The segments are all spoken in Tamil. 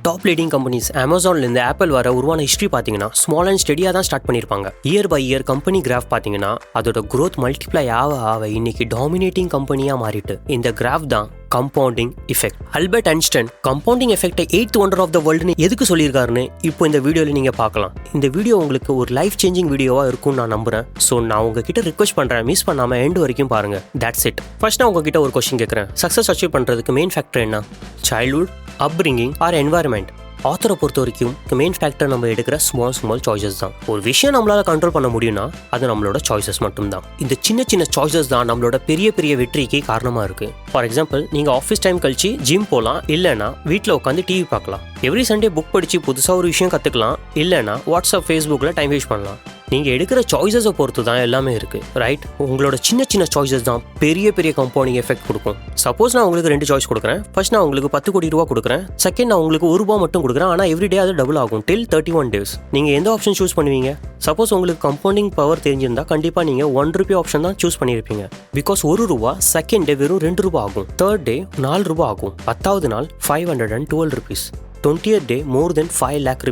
டாப் லீடிங் கம்பெனிஸ் அமேசான்லேருந்து ஆப்பிள் வர உருவான ஹிஸ்ட்ரி பார்த்தீங்கன்னா ஸ்மால் அண்ட் ஸ்டெடியாக தான் ஸ்டார்ட் பண்ணியிருப்பாங்க. Year by year company graph பார்த்தீங்கன்னா அதோட growth மல்டிப்ளை ஆக இன்னைக்கு டாமினேட்டிங் கம்பெனியாக மாறிட்டு. இந்த கிராஃப் தான் compounding effect. Albert Einstein compounding எஃபெக்டை 8th வண்டர் ஆஃப் த வேர்ல்டுன்னு எதுக்கு சொல்லியிருக்காருன்னு இப்போ இந்த வீடியோவில் நீங்கள் பார்க்கலாம். இந்த வீடியோ உங்களுக்கு ஒரு லைஃப் சேஞ்சிங் வீடியோவாக இருக்கும்னு நான் நம்புறேன். ஸோ நான் உங்ககிட்ட ரிக்வெஸ்ட் பண்ணுறேன், மிஸ் பண்ணாமல் எண்ட் வரைக்கும் பாருங்க. That's it. ஃபர்ஸ்ட் நான் உங்ககிட்ட ஒரு கொஸ்டின் கேட்குறேன். சக்ஸஸ் அச்சீவ் பண்ணுறதுக்கு மெயின் ஃபேக்டர் என்ன? Childhood, upbringing or environment? ஆத்தரை பொறுத்த வரைக்கும் மெயின் ஃபேக்டர் நம்ம எடுக்கிற ஸ்மால் சாய்ஸஸ் தான். ஒரு விஷயம் நம்மளால கண்ட்ரோல் பண்ண முடியும்னா அது நம்மளோட சாய்ஸஸ் மட்டும்தான். இந்த சின்ன சாய்ஸஸ் தான் நம்மளோட பெரிய வெற்றிக்கு காரணமாக இருக்கு. ஃபார் எக்ஸாம்பிள், நீங்கள் ஆஃபீஸ் டைம் கழிச்சு ஜிம் போகலாம், இல்லைன்னா வீட்டில் உட்காந்து டிவி பார்க்கலாம். எவ்ரி சண்டே புக் படித்து புதுசாக ஒரு விஷயம் கற்றுக்கலாம், இல்லைன்னா வாட்ஸ்அப் ஃபேஸ்புக்கில் டைம் வேஸ்ட் பண்ணலாம். நீங்கள் எடுக்கிற சாய்ஸஸை பொறுத்து தான் எல்லாமே இருக்குது, ரைட்? உங்களோட சின்ன சாய்ஸஸ் தான் பெரிய கம்பவுண்டிங் எஃபெக்ட் கொடுக்கும். சப்போஸ் நான் உங்களுக்கு 2 சாய்ஸ் கொடுக்குறேன். ஃபர்ஸ்ட் நான் உங்களுக்கு 10 கோடி ரூபா கொடுக்குறேன். செகண்ட் நான் உங்களுக்கு ₹1 மட்டும் கொடுக்குறேன். ஆனால் எவ்ரிடே அது டபுள் ஆகும் டில் 31 days. நீங்கள் எந்த ஆப்ஷன் சூஸ் பண்ணுவீங்க? சப்போஸ் உங்களுக்கு கம்பவுண்டிங் பவர் தெரிஞ்சிருந்தா கண்டிப்பாக நீங்கள் ₹1 ஆப்ஷன் தான் சூஸ் பண்ணியிருப்பீங்க. பிகாஸ் ₹1 செகண்ட் டே வெறும் ₹2 ஆகும், தேர்ட் டே ₹4 ஆகும், 10வது நாள் ₹512, 20th டே மோர் தென் ₹5 lakh,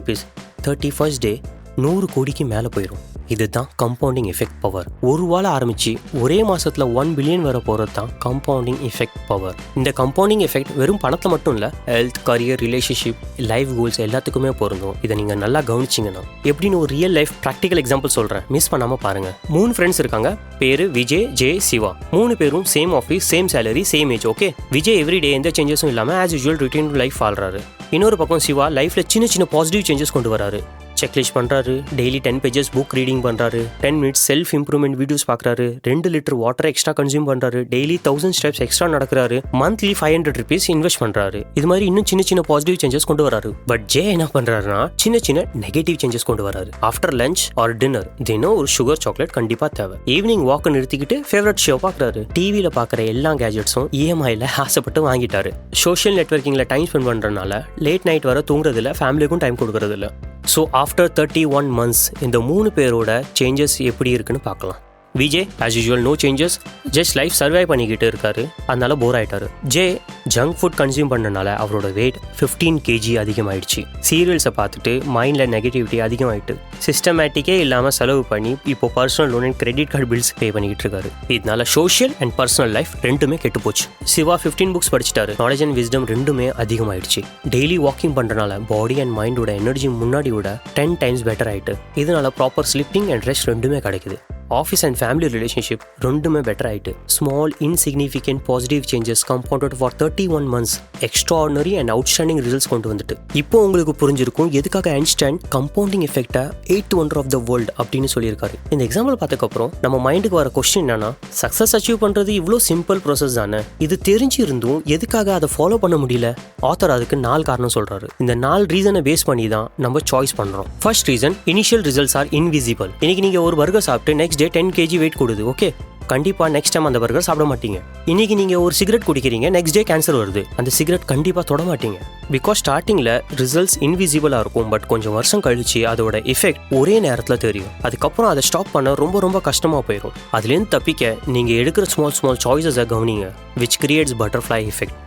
31st டே 100 கோடிக்கு மேலே போயிடும். இதுதான் கம்பவுண்டிங் எஃபெக்ட் பவர். ₹1 ஆரம்பிச்சு ஒரே மாசத்துல 1 பில்லியன் வர போறது தான் கம்பவுண்டிங் எஃபெக்ட் பவர். இந்த கம்பவுண்டிங் எஃபெக்ட் வெறும் பணத்தை மட்டும் இல்ல, health, career, relationship, life goals எல்லாத்துக்குமே பொருந்தும். இதை நீங்க நல்லா கவனிச்சிங்கன்னா எப்படின்னு ஒரு ரியல் லைஃப் ப்ராக்டிக்கல் எக்ஸாம்பிள் சொல்றேன், மிஸ் பண்ணாம பாருங்க. 3 ஃப்ரெண்ட்ஸ் இருக்காங்க. பேரு விஜய், ஜே, சிவா. 3 பேரும் same office, same salary, same age. Okay, Vijay everyday எந்த சேஞ்சஸும் இல்லாம ஆஸ் யூஸ்வல் ருட்டீன் லைஃப் வாழ்றாரு. இன்னொரு பக்கம் சிவா லைஃப்ல சின்ன பாசிட்டிவ் சேஞ்சஸ் கொண்டு வராரு. செக்லிஸ்ட் பண்ணுறாரு, டெய்லி 10 pages புக் ரீடிங் பண்ணுறாரு, 10 minutes செல்ஃப் இம்ப்ரூவ்மெண்ட் வீடியோஸ் பார்க்குறாரு, 2 லிட்டர் வாட்டர் எக்ஸ்ட்ரா கன்சியூம் பண்ணுறாரு, டெய்லி 1000 steps எக்ஸ்ட்ரா நடக்கிறாரு, மந்த்லி ₹500 இன்வெஸ்ட் பண்ணுறாரு. இது மாதிரி இன்னும் சின்ன பாசிட்டிவ் சேஞ்சஸ் கொண்டு வராரு. பட் ஜே என்ன பண்ணுறாருன்னா சின்ன நெகட்டிவ் சேஞ்சஸ் கொண்டு வராரு. ஆஃப்டர் லஞ்ச் ஆர் டின்னர் தினம் ஒரு சுகர் சாக்லேட் கண்டிப்பாக தேவை. ஈவினிங் வாக்கு நிறுத்திக்கிட்டு ஃபேவரட் ஷோ பார்க்குறாரு. டிவியில் பார்க்குற எல்லா கேஜெட்ஸும் இஎம்ஐயில் ஆசைப்பட்டு வாங்கிட்டாரு. சோஷியல் நெட்வொர்க்கிங்கில் டைம் ஸ்பெண்ட் பண்ணுறதுனால லேட் நைட் வர தூங்குறதில்ல, ஃபேமிலிக்கும் டைம் கொடுக்கறது இல்லை. ஸோ ஆஃப்டர் 31 months இந்த 3 பேரோட சேஞ்சஸ் எப்படி இருக்குன்னு பார்க்கலாம். Vijay as usual no changes, just life survive பண்ணிக்கிட்டு இருக்காரு, அதனால போர் ஆயிட்டாரு. ஜே ஜங்க் ஃபுட் கன்சியூம் பண்ணனால அவரோட வெயிட் 15 kg அதிகமாயிடுச்சு. சீரியல்ஸை பார்த்துட்டு மைண்டில் நெகட்டிவிட்டி அதிகமாயிட்டு சிஸ்டமேட்டிக்கே இல்லாமல் செலவு பண்ணி இப்போ personal loan and credit card bills pay பண்ணிக்கிட்டு இருக்காரு. இதனால சோஷியல் அண்ட் பர்சனல் லைஃப் ரெண்டுமே கெட்டு போச்சு. சிவா 15 books படிச்சிட்டாரு, நாலேஜ் அண்ட் விஸ்டம் ரெண்டுமே அதிகமாயிடுச்சு. டெய்லி வாக்கிங் பண்ணுறனால பாடி அண்ட் மைண்டோட எனர்ஜி முன்னாடி விட 10 times பெட்டர் ஆயிட்டு. இதனால ப்ராப்பர் ஸ்லீப்பிங் அண்ட் ரெஸ்ட் ரெண்டுமே கிடைக்குது. ஆஃபீஸ் அண்ட் ஃபேமிலி ரிலேஷன்ஷிப் ரெண்டுமே பெட்டர் ஆகிட்டு. Small insignificant positive changes compounded for 31 months extraordinary and outstanding results கொண்டு வந்துட்டு. இப்போ உங்களுக்கு புரிஞ்சிருக்கும் எதுக்காக ஐன்ஸ்டைன் கம்பவுண்டிங் எஃபெக்டை 8th wonder of the world அப்படின்னு சொல்லியிருக்காரு. இந்த எக்ஸாம்பிள் பார்த்ததுக்கப்புறம் நம்ம மைண்டுக்கு வர கொஸ்டின் என்னன்னா, சக்ஸஸ் அச்சீவ் பண்ணுறது இவ்வளோ சிம்பிள் ப்ராசஸ் தானே, இது தெரிஞ்சிருந்தும் எதுக்காக அதை ஃபாலோ பண்ண முடியல? ஆத்தர் அதுக்கு 4 காரணம் சொல்றாரு. இந்த 4 ரீசனை பேஸ் பண்ணி தான் நம்ம சாய்ஸ் பண்றோம். First reason, initial results are invisible. இன்னைக்கு நீங்க ஒரு பர்கர் சாப்பிட்டு நெக்ஸ்ட் டே 10 kg வெயிட் கொடுது, ஓகே, கண்டிப்பா நெக்ஸ்ட் டைம் அந்த பர்கர் சாப்பிட மாட்டீங்க. இன்னைக்கு நீங்க ஒரு சிகரெட் குடிக்கிறீங்க, நெக்ஸ்ட் டே கேன்சர் வருது, அந்த சிகரெட் கண்டிப்பா தொட மாட்டீங்க. பிகாஸ் ஸ்டார்டிங்ல ரிசல்ட்ஸ் இன்விசிபிளா இருக்கும், பட் கொஞ்சம் வருஷம் கழிச்சு அதோட எஃபெக்ட் ஒரே நேரத்துல தெரியும். அதுக்கப்புறம் அதை ஸ்டாப் பண்ண ரொம்ப கஷ்டமா போயிடும். அதுலேருந்து தப்பிக்க நீங்க எடுக்கிற ஸ்மால் சாய்ஸஸை கவனிங்க, which creates butterfly effect.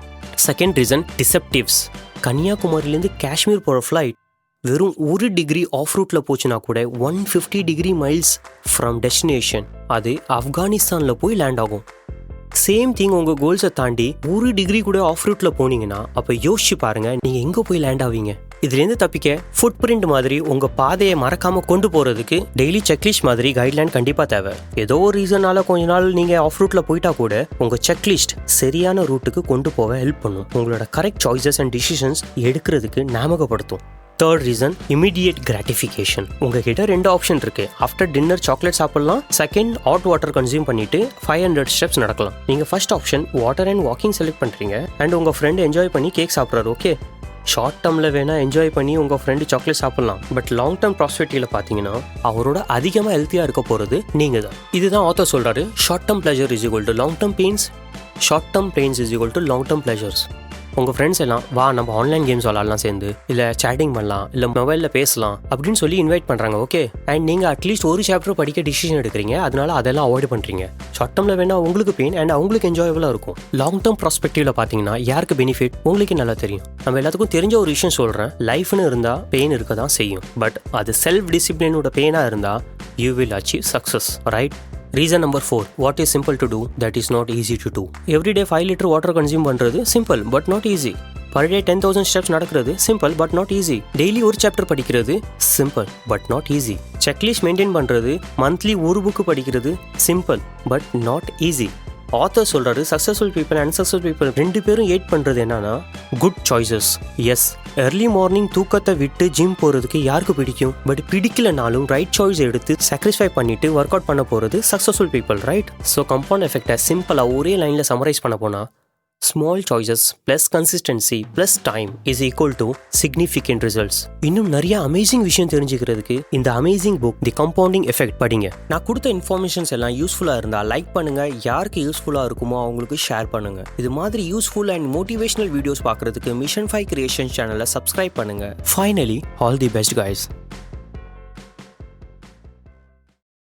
Second reason, deceptives. கன்னியாகுமரியிலேருந்து காஷ்மீர் போகிற ஃப்ளைட் வெறும் 1 degree ஆஃப் ரூட்டில் போச்சுன்னா கூட 150 degree miles ஃப்ரம் டெஸ்டினேஷன் அது ஆப்கானிஸ்தானில் போய் லேண்ட் ஆகும். சேம் திங் உங்கள் கோல்ஸை தாண்டி 1 degree கூட ஆஃப் ரூட்டில் போனீங்கன்னா அப்போ யோசிச்சு பாருங்க நீங்கள் எங்கே போய் லேண்ட் ஆவீங்க. இதுலேருந்து தப்பிக்க ஃபுட் பிரிண்ட் மாதிரி உங்கள் பாதையை மறக்காமல் கொண்டு போகிறதுக்கு டெய்லி செக்லிஸ்ட் மாதிரி கைட்லைன் கண்டிப்பாக தேவை. ஏதோ ஒரு ரீசனால கொஞ்ச நாள் நீங்கள் ஆஃப் ரூட்டில் போயிட்டா கூட உங்கள் செக்லிஸ்ட் சரியான ரூட்டுக்கு கொண்டு போக ஹெல்ப் பண்ணும். உங்களோட கரெக்ட் சாய்ஸஸ் அண்ட் டிசிஷன்ஸ் எடுக்கிறதுக்கு ஞாபகப்படுத்தும். Third reason, immediate gratification. உங்ககிட்ட 2 ஆப்ஷன் இருக்கு. ஆஃப்டர் டின்னர் சாக்லேட் சாப்பிடலாம், செகண்ட் ஹாட் வாட்டர் கன்சியூம் பண்ணிட்டு 500 steps நடக்கலாம். நீங்க first option water and walking select பண்றீங்க அண்ட் உங்க ஃப்ரெண்ட் என்ஜாய் பண்ணி கேக் சாப்பிட்றாரு, ஓகே. ஷார்ட் டேர்மில் வேணா என்ஜாய் பண்ணி உங்கள் ஃப்ரெண்டு சாக்லேட் சாப்பிட்லாம், பட் லாங் டேர்ம் ப்ராஸ்பெக்டிவ்ல பார்த்தீங்கன்னா அவரோட அதிகமாக ஹெல்த்தியாக இருக்க போகிறது நீங்கள் தான். இதுதான் ஆத்தர் சொல்கிறாரு, short term pleasure is equal to long term pains, short term pains is equal to long term pleasures. உங்கள் ஃப்ரெண்ட்ஸ் எல்லாம் வா நம்ம ஆன்லைன் கேம்ஸ் விளாட்லாம் சேர்ந்து, இல்லை சேட்டிங் பண்ணலாம், இல்லை மொபைலில் பேசலாம் அப்படின்னு சொல்லி இன்வைட் பண்ணுறாங்க. ஓகே, அண்ட் நீங்கள் அட்லீஸ்ட் ஒரு சாப்டர் படிக்க டிசிஷன் எடுக்கிறீங்க, அதனால அதெல்லாம் அவாய்ட் பண்ணுறீங்க. ஷார்ட் டேர்மில் வேணால் உங்களுக்கு பெயின் அண்ட் அவங்களுக்கு என்ஜாயபுளாக இருக்கும். லாங் டேர்ம் ப்ராஸ்பெக்டிவில் பார்த்தீங்கன்னா யாருக்கு பெனிஃபிட் உங்களுக்கு நல்லா தெரியும். நம்ம எல்லாத்துக்கும் தெரிஞ்ச ஒரு விஷயம் சொல்கிறேன், லைஃப்னு இருந்தால் பெயின் இருக்க தான் செய்யும். பட் அது செல்ஃப் டிசிப்ளினோட பெயினாக இருந்தால் you will achieve success, right? Reason number 4, what is simple to do that is not easy to do. Every day 5 liter water consume பண்ணுறது simple but not easy. Per day 10,000 steps நடக்கிறது simple but not easy. Daily ஒரு சாப்டர் படிக்கிறது simple but not easy. Checklist maintain பண்ணுறது, மந்த்லி ஒரு புக்கு படிக்கிறது simple but not easy. Author சொல்கிறாரு successful people and unsuccessful people 2 பேரும் ஏட் பண்ணுறது என்னன்னா good choices. Yes, early morning தூக்கத்தை விட்டு ஜிம் போகிறதுக்கு யாருக்கு பிடிக்கும்? பட் பிடிக்கலனாலும் ரைட் சாய்ஸ் எடுத்து சாக்ரிஃபை பண்ணிட்டு ஒர்க் அவுட் பண்ண போகிறது successful people, right? So compound எஃபெக்டை சிம்பிளாக ஒரே லைனில் சமரைஸ் பண்ண போனால் small choices plus consistency plus time is equal to significant results. இன்னும் நிறைய அமேசிங் விஷயம் தெரிஞ்சுக்கிறதுக்கு இந்த amazing book the compounding effect படிங்க. நான் கொடுத்த இன்ஃபர்மேஷன்ஸ் எல்லாம் யூஸ்ஃபுல்லாக இருந்தால் லைக் பண்ணுங்க, யாருக்கு யூஸ்ஃபுல்லாக இருக்குமோ அவங்களுக்கு ஷேர் பண்ணுங்க. இது மாதிரி யூஸ்ஃபுல் அண்ட் மோட்டிவேஷனல் வீடியோஸ் பார்க்குறதுக்கு மிஷன் 5 கிரியேஷன் சேனலை சப்ஸ்கிரைப் பண்ணுங்க. Finally, all the best guys.